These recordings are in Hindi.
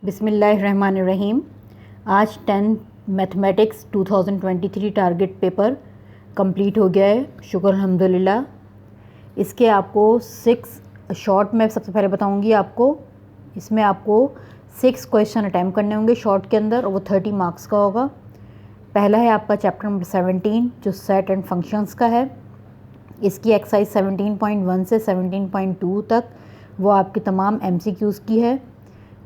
बिस्मिल्लाहिर्रहमानिर्रहीम। आज 10 मैथमेटिक्स 2023 टारगेट पेपर कंप्लीट हो गया है, शुक्र अल्हम्दुलिल्लाह। इसके आपको 6 शॉर्ट में सबसे पहले बताऊंगी आपको। इसमें आपको 6 क्वेश्चन अटैम्प्ट करने होंगे शॉर्ट के अंदर और वो 30 मार्क्स का होगा। पहला है आपका चैप्टर नंबर 17 जो सेट एंड फंक्शंस का है। इसकी एक्सरसाइज 17.1 से 17.2 तक वो आपकी तमाम MCQs की है,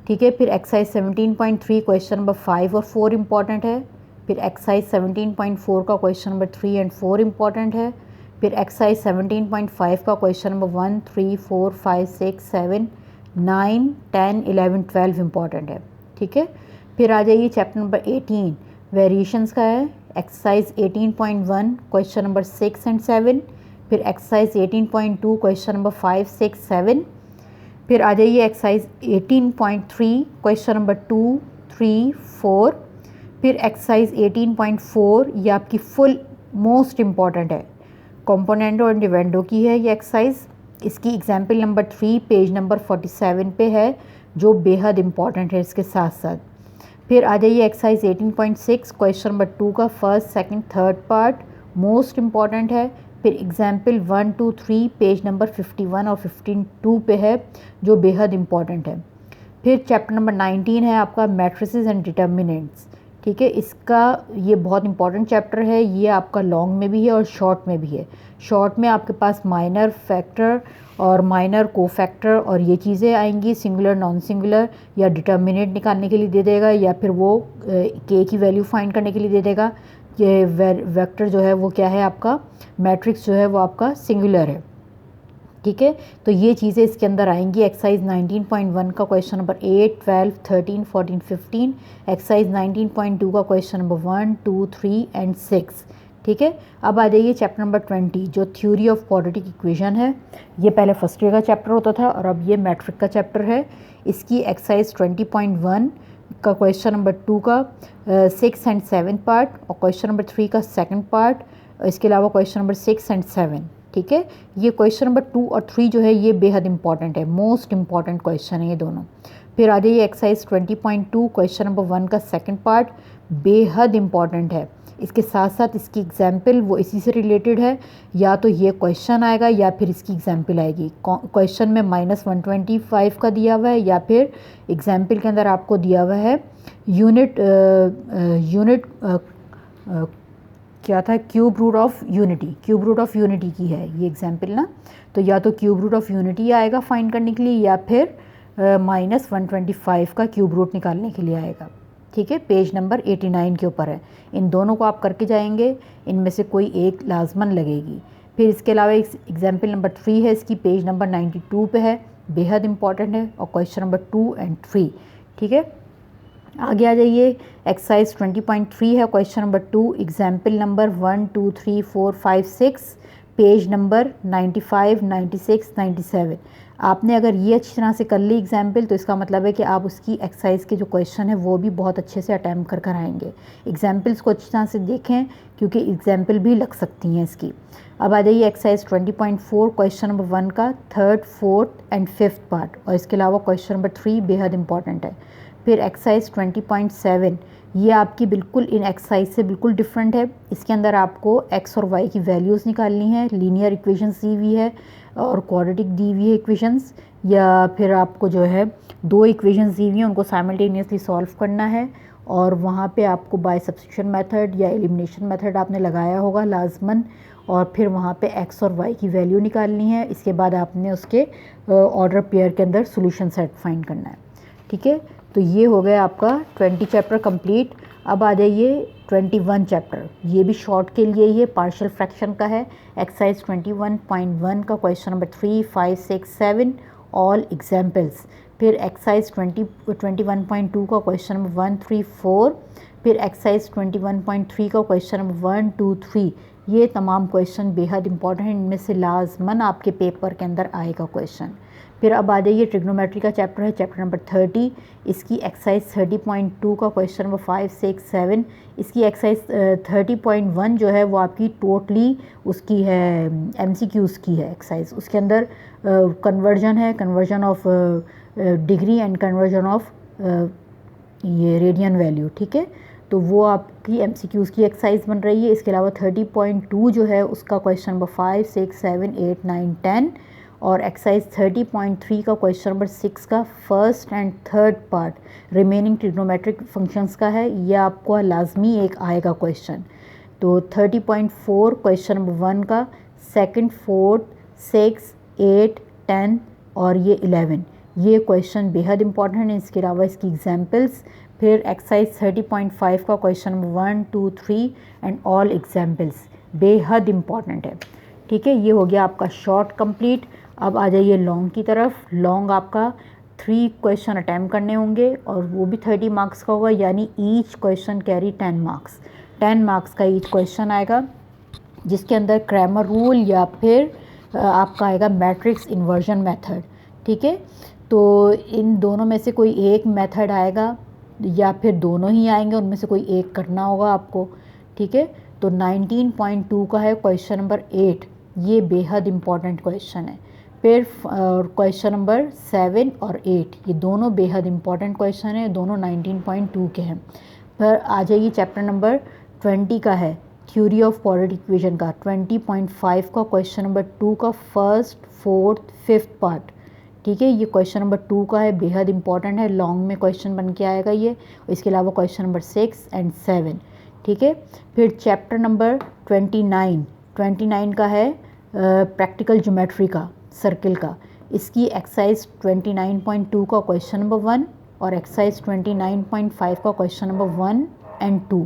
ठीक है। फिर एक्सरसाइज 17.3 क्वेश्चन नंबर 5 और 4 इम्पॉर्टेंट है। फिर एक्सरसाइज 17.4 का क्वेश्चन नंबर 3 एंड 4 इम्पॉर्टेंट है। फिर एक्सरसाइज 17.5 का क्वेश्चन नंबर 1, 3, 4, 5, 6, 7, 9, 10, 11, 12 इम्पॉर्टेंट है, ठीक है। फिर आ जाइए चैप्टर नंबर 18 वेरिएशंस का है। Exercise 18.1 question number 6 and 7। फिर एक्सरसाइज 18.2 क्वेश्चन नंबर 5, 6, 7। फिर आ जाइए एक्सरसाइज 18.3 क्वेश्चन नंबर 2, 3, 4। फिर एक्सरसाइज 18.4 ये आपकी फुल मोस्ट इम्पॉर्टेंट है, कंपोनेंटो एंड डिवेंडो की है ये एक्सरसाइज। इसकी एग्जाम्पल नंबर 3 पेज नंबर 47 पे है, जो बेहद इम्पॉर्टेंट है इसके साथ साथ। फिर आ जाइए एक्सरसाइज 18.6 क्वेश्चन नंबर 2 का first, second, third part most important है। फिर एग्जाम्पल 1, 2, 3 पेज नंबर 51 और 52 पे है, जो बेहद इम्पॉर्टेंट है। फिर चैप्टर नंबर 19 है आपका मैट्रिसेस एंड डिटर्मिनेंट्स, ठीक है। इसका ये बहुत इंपॉर्टेंट चैप्टर है, ये आपका लॉन्ग में भी है और शॉर्ट में भी है। शॉर्ट में आपके पास माइनर फैक्टर और माइनर कोफैक्टर और ये चीज़ें आएंगी, सिंगुलर, नॉन सिंगुलर या डिटर्मिनेंट निकालने के लिए दे देगा, या फिर वो के की वैल्यू फाइंड करने के लिए दे देगा। ये वेक्टर जो है वो क्या है आपका, मैट्रिक्स जो है वो आपका सिंगुलर है, ठीक है। तो ये चीज़ें इसके अंदर आएंगी। एक्सरसाइज 19.1 का क्वेश्चन नंबर 8, 12, 13, 14, 15। एक्सरसाइज 19.2 का क्वेश्चन नंबर 1, 2, 3 एंड 6, ठीक है। अब आ जाइए चैप्टर नंबर 20 जो थ्योरी ऑफ क्वाड्रेटिक इक्वेशन है। ये पहले फर्स्ट ईयर का चैप्टर होता था और अब ये मैट्रिक का चैप्टर है। इसकी एक्सरसाइज 20.1 का क्वेश्चन नंबर 2 का 6 एंड 7 पार्ट और क्वेश्चन नंबर 3 का सेकंड पार्ट, इसके अलावा क्वेश्चन नंबर 6 एंड 7, ठीक है। ये क्वेश्चन नंबर 2 और 3 जो है ये बेहद इंपॉर्टेंट है, मोस्ट इंपॉर्टेंट क्वेश्चन है ये दोनों। फिर आ जाइए एक्सरसाइज 20.2 क्वेश्चन नंबर 1 का सेकंड पार्ट, बेहद इंपॉर्टेंट है। इसके साथ साथ इसकी एग्जाम्पल वो इसी से रिलेटेड है, या तो ये क्वेश्चन आएगा या फिर इसकी एग्जाम्पल आएगी। क्वेश्चन में -125 का दिया हुआ है, या फिर एग्जाम्पल के अंदर आपको दिया हुआ है यूनिट क्या था, क्यूब रूट ऑफ यूनिटी की है ये एग्जाम्पल ना। तो या तो क्यूब रूट ऑफ यूनिटी आएगा फाइंड करने के लिए, या फिर -125 का क्यूब रूट निकालने के लिए आएगा, ठीक है। पेज नंबर 89 के ऊपर है। इन दोनों को आप करके जाएंगे, इनमें से कोई एक लाजमन लगेगी। फिर इसके अलावा एग्जाम्पल नंबर 3 है, इसकी पेज नंबर 92 पे है, बेहद इंपॉर्टेंट है, और क्वेश्चन नंबर 2 एंड 3, ठीक है। आगे आ जाइए एक्सरसाइज 20.3 है question number 2, example number 1, 2, 3, 4, 5, 6 page number 95, 96, 97। आपने अगर ये अच्छी तरह से कर ली एग्जाम्पल, तो इसका मतलब है कि आप उसकी एक्सरसाइज के जो क्वेश्चन है वो भी बहुत अच्छे से अटैम्प्ट कर कर आएंगे। एग्जाम्पल्स को अच्छी तरह से देखें क्योंकि एग्जाम्पल भी लग सकती हैं इसकी। अब आ जाइए एक्सरसाइज 20.4 क्वेश्चन नंबर 1 का third, fourth and fifth part, और इसके अलावा क्वेश्चन नंबर 3 बेहद इंपॉर्टेंट है। फिर एक्सरसाइज 20.7 ये आपकी बिल्कुल इन एक्सरसाइज से बिल्कुल डिफरेंट है। इसके अंदर आपको x और y की वैल्यूज़ निकालनी है, लीनियर इक्वेशंस दी हुई है और क्वाड्रेटिक दी हुई है इक्वेशंस, या फिर आपको जो है 2 इक्वेशंस दी हुई हैं उनको साइमल्टेनियसली सॉल्व करना है, और वहाँ पे आपको बाय सब्स्टिट्यूशन मेथड या एलिमिनेशन मेथड आपने लगाया होगा लाजमन, और फिर वहाँ पे x और y की वैल्यू निकालनी है। इसके बाद आपने उसके ऑर्डर पेयर के अंदर सोल्यूशन सेट फाइंड करना है, ठीक है। तो ये हो गया आपका 20 चैप्टर कंप्लीट। अब आ जाइए 21 चैप्टर, ये भी शॉर्ट के लिए ही है, पार्शियल फ्रैक्शन का है। एक्सरसाइज 21.1 का क्वेश्चन नंबर 3, 5, 6, 7 ऑल एग्जाम्पल्स। फिर एक्सरसाइज 21.2 का क्वेश्चन नंबर 1, 3, 4। फिर एक्सरसाइज 21.3 का क्वेश्चन नंबर 1, 2, 3। ये तमाम क्वेश्चन बेहद इंपॉर्टेंट हैं, इनमें से लाजमन आपके पेपर के अंदर आएगा क्वेश्चन। फिर अब आ जाइए ट्रिग्नोमेट्री का चैप्टर है, चैप्टर नंबर 30। इसकी एक्सरसाइज 30.2 का क्वेश्चन नंबर 5, 6, 7। इसकी एक्सरसाइज 30.1 जो है वो आपकी टोटली उसकी है MCQs की है एक्सरसाइज। उसके अंदर कन्वर्जन है, conversion of degree and conversion of ये रेडियन वैल्यू, ठीक है। तो वो आपकी MCQs की एक्सरसाइज बन रही है। इसके अलावा 30.2 जो है उसका क्वेश्चन नंबर 5, 6, 7, 8, 9, 10 और एक्सरसाइज 30.3 का क्वेश्चन नंबर 6 का first and third part remaining trigonometric functions का है। ये आपको लाजमी एक आएगा क्वेश्चन। तो 30.4 क्वेश्चन नंबर 1 का सेकंड, फोर्थ, 6, 8, 10 और ये 11, ये क्वेश्चन बेहद इंपॉर्टेंट है। इसके अलावा इसकी एग्जाम्पल्स, फिर एक्सरसाइज 30.5 का question number 1, 2, 3 and all examples बेहद इंपॉर्टेंट है, ठीक है। ये हो गया आपका शॉर्ट कंप्लीट। अब आ जाइए लॉन्ग की तरफ। लॉन्ग आपका 3 क्वेश्चन अटैम्प्ट करने होंगे और वो भी 30 मार्क्स का होगा, यानी each question carry 10 marks. 10 marks का ईच क्वेश्चन आएगा, जिसके अंदर क्रैमर रूल या फिर आपका आएगा मैट्रिक्स इन्वर्जन मेथड, ठीक है। तो इन दोनों में से कोई एक मेथड आएगा या फिर दोनों ही आएंगे, उनमें से कोई एक करना होगा आपको, ठीक है। तो 19.2 का है क्वेश्चन नंबर 8, ये बेहद इम्पॉर्टेंट क्वेश्चन है। फिर क्वेश्चन नंबर 7 और 8, ये दोनों बेहद इम्पॉर्टेंट क्वेश्चन है, दोनों 19.2 के हैं। फिर आ जाइए चैप्टर नंबर 20 का है थ्योरी ऑफ क्वाड्रेटिक इक्वेशन का 20.5 का क्वेश्चन नंबर 2 का फर्स्ट, फोर्थ, फिफ्थ पार्ट, ठीक है। ये क्वेश्चन नंबर 2 का है, बेहद इंपॉर्टेंट है, लॉन्ग में क्वेश्चन बन के आएगा ये। इसके अलावा क्वेश्चन नंबर 6 एंड 7, ठीक है। फिर चैप्टर नंबर 29 का है प्रैक्टिकल ज्योमेट्री का, सर्किल का। इसकी एक्सरसाइज 29.2 का क्वेश्चन नंबर 1 और एक्सरसाइज 29.5 का क्वेश्चन नंबर 1 एंड 2,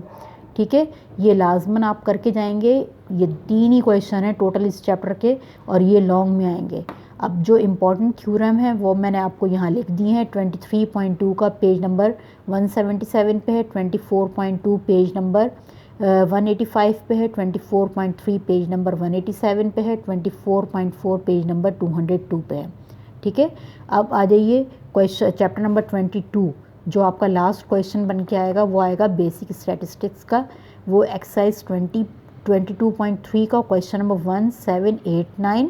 ठीक है। ये लाजमन आप करके जाएंगे। ये 3 ही क्वेश्चन है टोटल इस चैप्टर के और ये लॉन्ग में आएंगे। अब जो इम्पोर्टेंट थ्योरम है वो मैंने आपको यहाँ लिख दी है। 23.2 का पेज नंबर 177 पे है, 24.2 पेज नंबर 185 पे है, 24.3 पेज नंबर 187 पे है, 24.4 पेज नंबर 202 पे है, ठीक है। अब आ जाइए क्वेश्चन चैप्टर नंबर 22, जो आपका लास्ट क्वेश्चन बन के आएगा वो आएगा बेसिक स्टैटिस्टिक्स का। वो एक्सरसाइज 22.3 का क्वेश्चन नंबर 1, 7, 8, 9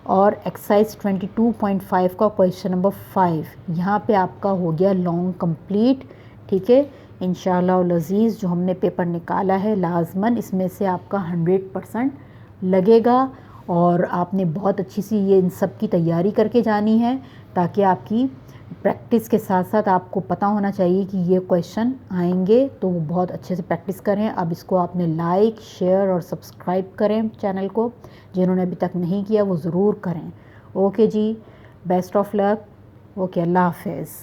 और एक्सरसाइज 22.5 का क्वेश्चन नंबर 5। यहाँ पे आपका हो गया लॉन्ग कंप्लीट, ठीक है। इंशाअल्लाह लजीज़ जो हमने पेपर निकाला है लाजमन इसमें से आपका 100% लगेगा और आपने बहुत अच्छी सी ये इन सब की तैयारी करके जानी है, ताकि आपकी प्रैक्टिस के साथ साथ आपको पता होना चाहिए कि ये क्वेश्चन आएंगे, तो वो बहुत अच्छे से प्रैक्टिस करें। अब इसको आपने लाइक, शेयर और सब्सक्राइब करें चैनल को, जिन्होंने अभी तक नहीं किया वो ज़रूर करें। Okay ji, best of luck. Okay, अल्लाह हाफ़िज़।